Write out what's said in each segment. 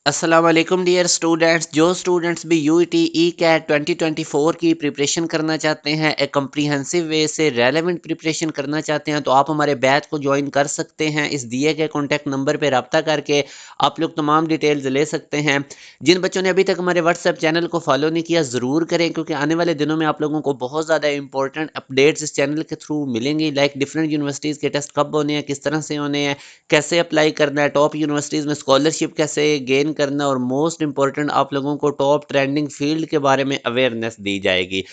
अस्सलाम वालेकुम dear students. जो स्टूडेंट्स भी यूईटी ई कैट 2024 की प्रिपरेशन करना चाहते हैं, एक कम्प्रीहेंसिव वे से रेलेवेंट प्रिपरेशन करना चाहते हैं, तो आप हमारे बैच को ज्वाइन कर सकते हैं। इस दिए गए कॉन्टैक्ट नंबर पे रब्ता करके आप लोग तमाम डिटेल्स ले सकते हैं। जिन बच्चों ने अभी तक हमारे व्हाट्सएप चैनल को फॉलो नहीं किया, ज़रूर करें, क्योंकि आने वाले दिनों में आप लोगों को बहुत ज़्यादा इंपॉर्टेंट अपडेट्स इस चैनल के थ्रू मिलेंगी। लाइक डिफरेंट यूनिवर्सिटीज़ के टेस्ट कब होने हैं, किस तरह से होने हैं, कैसे अप्लाई करना है, टॉप यूनिवर्सिटीज़ में स्कॉलरशिप कैसे गेन करना, और मोस्ट इंपॉर्टेंट आप लोगों को टॉप ट्रेंडिंग फील्ड के बारे में अवेयरनेस दी जाएगी।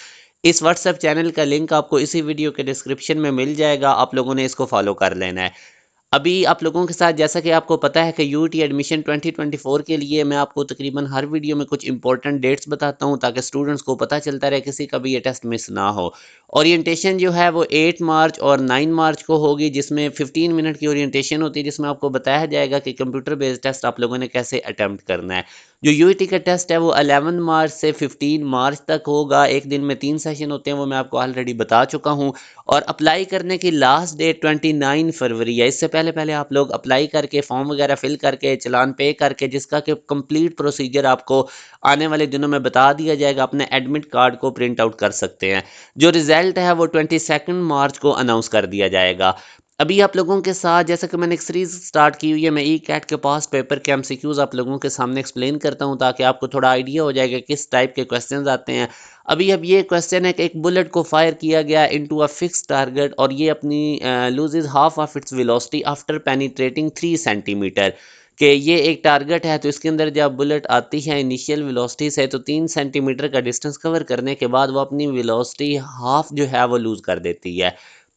इस व्हाट्सएप चैनल का लिंक आपको इसी वीडियो के डिस्क्रिप्शन में मिल जाएगा, आप लोगों ने इसको फॉलो कर लेना है। अभी आप लोगों के साथ, जैसा कि आपको पता है कि यूटी एडमिशन 2024 के लिए मैं आपको तकरीबन हर वीडियो में कुछ इंपॉर्टेंट डेट्स बताता हूं, ताकि स्टूडेंट्स को पता चलता रहे, किसी का भी ये टेस्ट मिस ना हो। ओरिएंटेशन जो है वो 8 मार्च और 9 मार्च को होगी, जिसमें 15 मिनट की ओरिएंटेशन होती है, जिसमें आपको बताया जाएगा कि कंप्यूटर बेस्ड टेस्ट आप लोगों ने कैसे अटैम्प्ट करना है। जो यूईटी का टेस्ट है वो 11 मार्च से 15 मार्च तक होगा। एक दिन में 3 सेशन होते हैं, वो मैं आपको ऑलरेडी बता चुका हूं। और अप्लाई करने की लास्ट डेट 29 फरवरी है। इससे पहले पहले आप लोग अप्लाई करके फॉर्म वगैरह फिल करके चालान पे करके, जिसका कि कंप्लीट प्रोसीजर आपको आने वाले दिनों में बता दिया जाएगा, अपने एडमिट कार्ड को प्रिंट आउट कर सकते हैं। जो रिजल्ट है वो 22 मार्च को अनाउंस कर दिया जाएगा। अभी आप लोगों के साथ, जैसा कि मैंने एक सीरीज स्टार्ट की हुई है, मैं ई कैट के पास पेपर के एमसीक्यूज आप लोगों के सामने एक्सप्लेन करता हूं, ताकि आपको थोड़ा आइडिया हो जाएगा किस टाइप के क्वेश्चंस आते हैं। अभी अब ये क्वेश्चन है कि एक बुलेट को फायर किया गया इनटू अ फिक्स टारगेट, और ये अपनी loses half of its velocity after penetrating 3 centimetre. कि ये एक टारगेट है, तो इसके अंदर जब बुलेट आती है इनिशियल वेलोसिटी से, तो 3 सेंटीमीटर का डिस्टेंस कवर करने के बाद वो अपनी वेलोसिटी हाफ जो है वो लूज कर देती है।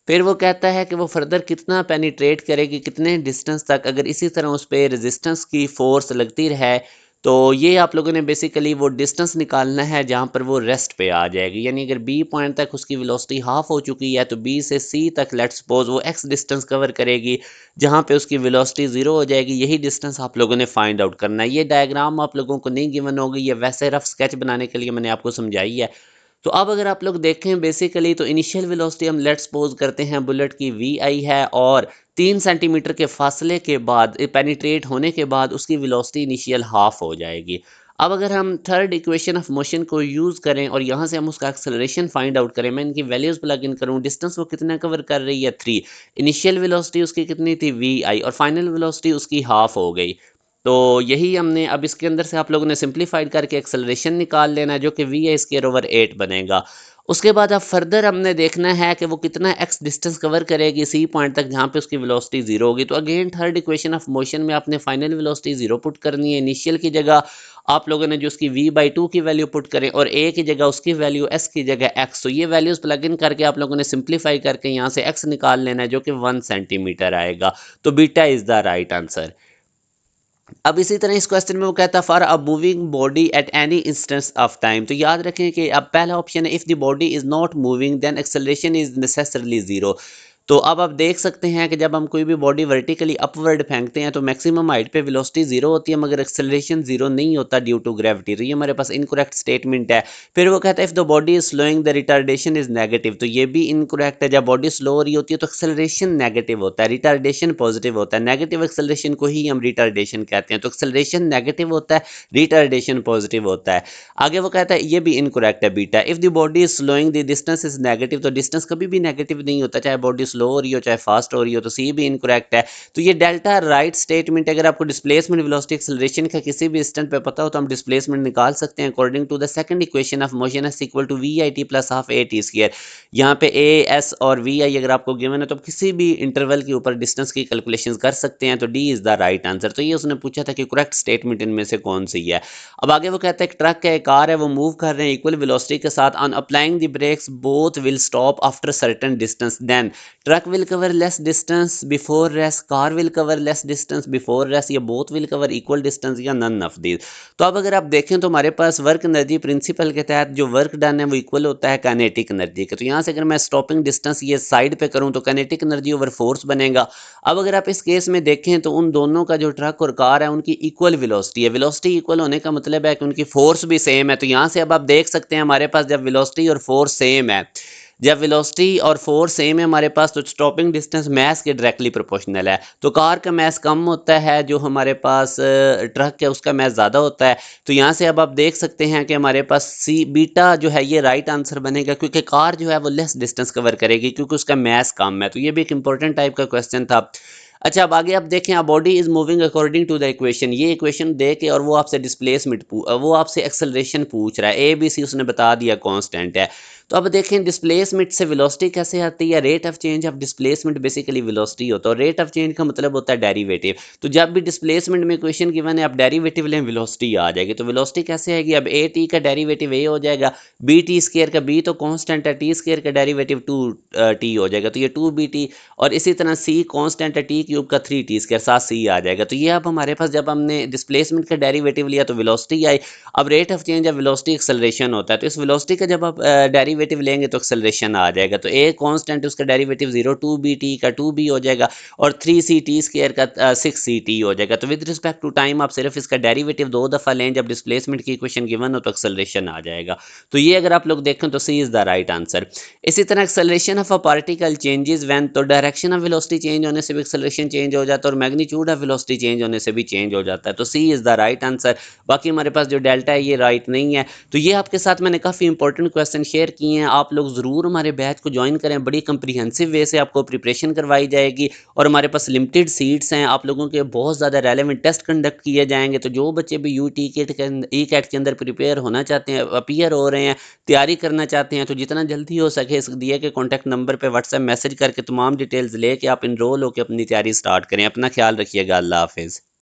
फिर वो कहता है कि वो फर्दर कितना पेनिट्रेट करेगी, कितने डिस्टेंस तक, अगर इसी तरह उस पर रेजिस्टेंस की फोर्स लगती रहे। तो ये आप लोगों ने बेसिकली वो डिस्टेंस निकालना है जहाँ पर वो रेस्ट पे आ जाएगी। यानी अगर बी पॉइंट तक उसकी वेलोसिटी हाफ हो चुकी है, तो बी से सी तक लेट्स सपोज वो एक्स डिस्टेंस कवर करेगी, जहाँ पे उसकी वेलोसिटी जीरो हो जाएगी। यही डिस्टेंस आप लोगों ने फाइंड आउट करना है। ये डायग्राम आप लोगों को नहीं गिवन होगी, ये वैसे रफ स्केच बनाने के लिए मैंने आपको समझाई है। तो अब अगर आप लोग देखें बेसिकली, तो इनिशियल वेलोसिटी हम लेट्स सपोज करते हैं बुलेट की वी आई है, और 3 सेंटीमीटर के फासले के बाद, पेनिट्रेट होने के बाद, उसकी वेलोसिटी इनिशियल हाफ हो जाएगी। अब अगर हम थर्ड इक्वेशन ऑफ मोशन को यूज़ करें और यहाँ से हम उसका एक्सेलरेशन फाइंड आउट करें, मैं इनकी वैल्यूज़ प्लग इन करूँ, डिस्टेंस वो कितना कवर कर रही है 3, इनिशियल वेलोसिटी उसकी कितनी थी वी आई, और फाइनल वेलोसिटी उसकी हाफ हो गई। तो यही हमने अब इसके अंदर से आप लोगों ने सिंप्लीफाइड करके एक्सेलरेशन निकाल लेना है, जो कि वी ए स्क्वायर ओवर 8 बनेगा। उसके बाद अब फर्दर हमने देखना है कि वो कितना एक्स डिस्टेंस कवर करेगी सी पॉइंट तक, जहाँ पे उसकी वेलोसिटी जीरो होगी। तो again third equation of motion में आपने फाइनल वेलोसिटी जीरो पुट करनी है। इनिशियल की जगह आप लोगों ने जो उसकी v/2 की वैल्यू पुट करें, और a की जगह उसकी वैल्यू, s की जगह x। तो ये वैल्यूज प्लग इन करके आप लोगों ने सिंप्लीफाई करके यहाँ से x निकाल लेना है, जो कि 1 सेंटीमीटर आएगा। तो beta is the right answer. अब इसी तरह इस क्वेश्चन में वो कहता है for a moving body at any instance of time. तो याद रखें कि अब पहला ऑप्शन है if the body is not moving then acceleration is necessarily zero. तो अब आप देख सकते हैं कि जब हम कोई भी बॉडी वर्टिकली अपवर्ड फेंकते हैं, तो मैक्सिमम हाइट पे वेलोसिटी जीरो होती है, मगर एक्सेलरेशन जीरो नहीं होता ड्यू टू ग्रेविटी। तो ये हमारे पास इनकरेक्ट स्टेटमेंट है। फिर वो कहता है if the body is slowing the retardation is negative. तो ये भी इनकरेक्ट है। जब बॉडी स्लो हो रही होती है तो एक्सेलरेशन नेगेटिव होता है, रिटार्डेशन पॉजिटिव होता है। नेगेटिव एक्सेलरेशन को ही हम रिटार्डेशन कहते हैं। तो एक्सेलरेशन नेगेटिव होता है, रिटार्डेशन पॉजिटिव होता है। आगे वो कहता है ये भी इनकरेक्ट है beta. If the body is slowing the distance is negative. तो डिस्टेंस कभी भी नेगेटिव नहीं होता, चाहे बॉडी स्लो हो रही हो चाहे फास्ट हो रही हो। तो सी भी इनकरेक्ट है। तो ये डेल्टा राइट स्टेटमेंट, अगर आपको डिस्प्लेसमेंट वेलोसिटी एक्सेलरेशन का किसी भी इंस्टेंट पे पता हो, तो हम डिस्प्लेसमेंट निकाल सकते हैं according to the second equation of motion S equal to V I T plus half A T square. यहाँ पे ए एस और वी आई अगर आपको गिवन है, तो आप किसी भी इंटरवल के ऊपर डिस्टेंस की कैलकुलेशन कर सकते हैं। तो D is the right answer. तो ये उसने पूछा था कि करेक्ट स्टेटमेंट इनमें से कौन सी है। अब आगे वो कहता है एक ट्रक है, एक कार है, वो मूव कर रहे हैं इक्वल वेलोसिटी के साथ। On applying the brakes both will stop after certain distance, then truck will cover less distance before rest, car will cover less distance before rest, या both will cover equal distance, या none of these. तो अब अगर आप देखें तो हमारे पास work energy principal के तहत जो वर्क डन है वो इक्वल होता है काइनेटिक एनर्जी के। तो यहाँ से अगर मैं स्टॉपिंग डिस्टेंस ये साइड पे करूँ, तो काइनेटिक एनर्जी ओवर फोर्स बनेगा। अब अगर आप इस केस में देखें, तो उन दोनों का जो ट्रक और कार है उनकी इक्वल वेलोसिटी है। वेलोसिटी इक्वल होने का मतलब है कि उनकी फोर्स भी सेम है। तो यहाँ से अब आप देख सकते हैं हमारे पास जब वेलोसिटी और फोर्स सेम है, जब वेलोसिटी और फोर्स सेम है हमारे पास तो स्टॉपिंग डिस्टेंस मास के डायरेक्टली प्रोपोर्शनल है। तो कार का मास कम होता है, जो हमारे पास ट्रक है उसका मास ज़्यादा होता है। तो यहाँ से अब आप देख सकते हैं कि हमारे पास सी बीटा जो है ये राइट आंसर बनेगा, क्योंकि कार जो है वो लेस डिस्टेंस कवर करेगी क्योंकि उसका मास कम है। तो ये भी एक इंपॉर्टेंट टाइप का क्वेश्चन था। अच्छा, अब आगे आप देखें, a body is moving according to the equation. ये इक्वेशन दे के और वो आपसे डिस्प्लेसमेंट वो आपसे एक्सेलरेशन पूछ रहा है। ए बी सी उसने बता दिया कांस्टेंट है। तो अब देखें डिस्प्लेसमेंट से वेलोसिटी कैसे आती है। Rate of change of displacement basically velocity होता है, और रेट ऑफ चेंज का मतलब होता है डेरिवेटिव। तो जब भी डिस्प्लेसमेंट में इक्वेशन गिवन है, आप डेरिवेटिव लें, वेलोसिटी आ जाएगी। तो वेलोसिटी कैसे आएगी, अब ए टी का डेरिवेटिव ए हो जाएगा, बी टी स्केयर का बी तो कांस्टेंट है, टी स्केयर का डेरिवेटिव टू टी हो जाएगा, तो ये टू बी टी। और इसी तरह सी कांस्टेंट है, टी क्यूब का थ्री टी स्केयर, साथ सी आ जाएगा। तो ये अब हमारे पास जब हमने डिस्प्लेसमेंट का डेरिवेटिव लिया तो वेलोसिटी आई। अब rate of change of velocity acceleration होता है, तो इस वेलोसिटी का जब आप डेरिवेटिव लेंगे तो एक्सेलरेशन आ जाएगा। तो ए कांस्टेंट उसका derivative zero, two B T का टू बी हो जाएगा, और थ्री सी टी स्केयर का सिक्स सी टी हो जाएगा। तो विद रिस्पेक्ट टू टाइम आप सिर्फ इसका डेरिवेटिव दो दफा लें, जब डिस्प्लेसमेंट की इक्वेशन गिवन हो तो एक्सेलरेशन आ जाएगा। तो ये अगर आप लोग देखें तो सी इज द राइट आंसर। इसी तरह acceleration of a particle changes when, तो डायरेक्शन ऑफ वेलोसिटी चेंज होने से भी एक्सेलरेशन चेंज हो जाता है, और मैग्नीट्यूड ऑफ वेलोसिटी चेंज होने से भी चेंज हो जाता है। तो सी इज द राइट आंसर। बाकी हमारे पास जो डेल्टा है ये राइट नहीं है। तो ये आपके साथ मैंने काफ़ी इंपॉर्टेंट क्वेश्चन शेयर किए हैं। आप लोग ज़रूर हमारे बैच को ज्वाइन करें, बड़ी कंप्रीहेंसिव वे से आपको प्रिपरेशन करवाई जाएगी, और हमारे पास लिमिटेड सीट्स हैं। आप लोगों के बहुत ज़्यादा रेलेवेंट टेस्ट कंडक्ट किए जाएंगे। तो जो बच्चे भी यू टी केट के ई कैट के अंदर प्रिपेयर होना चाहते हैं, अपीयर हो रहे हैं, तैयारी करना चाहते हैं, तो जितना जल्दी हो सके इस दिए के कॉन्टैक्ट नंबर पर व्हाट्सएप मैसेज करके तमाम डिटेल्स लेके आप इनरोल होकर अपनी तैयारी स्टार्ट करें। अपना ख्याल रखिएगा। अल्लाह हाफिज़।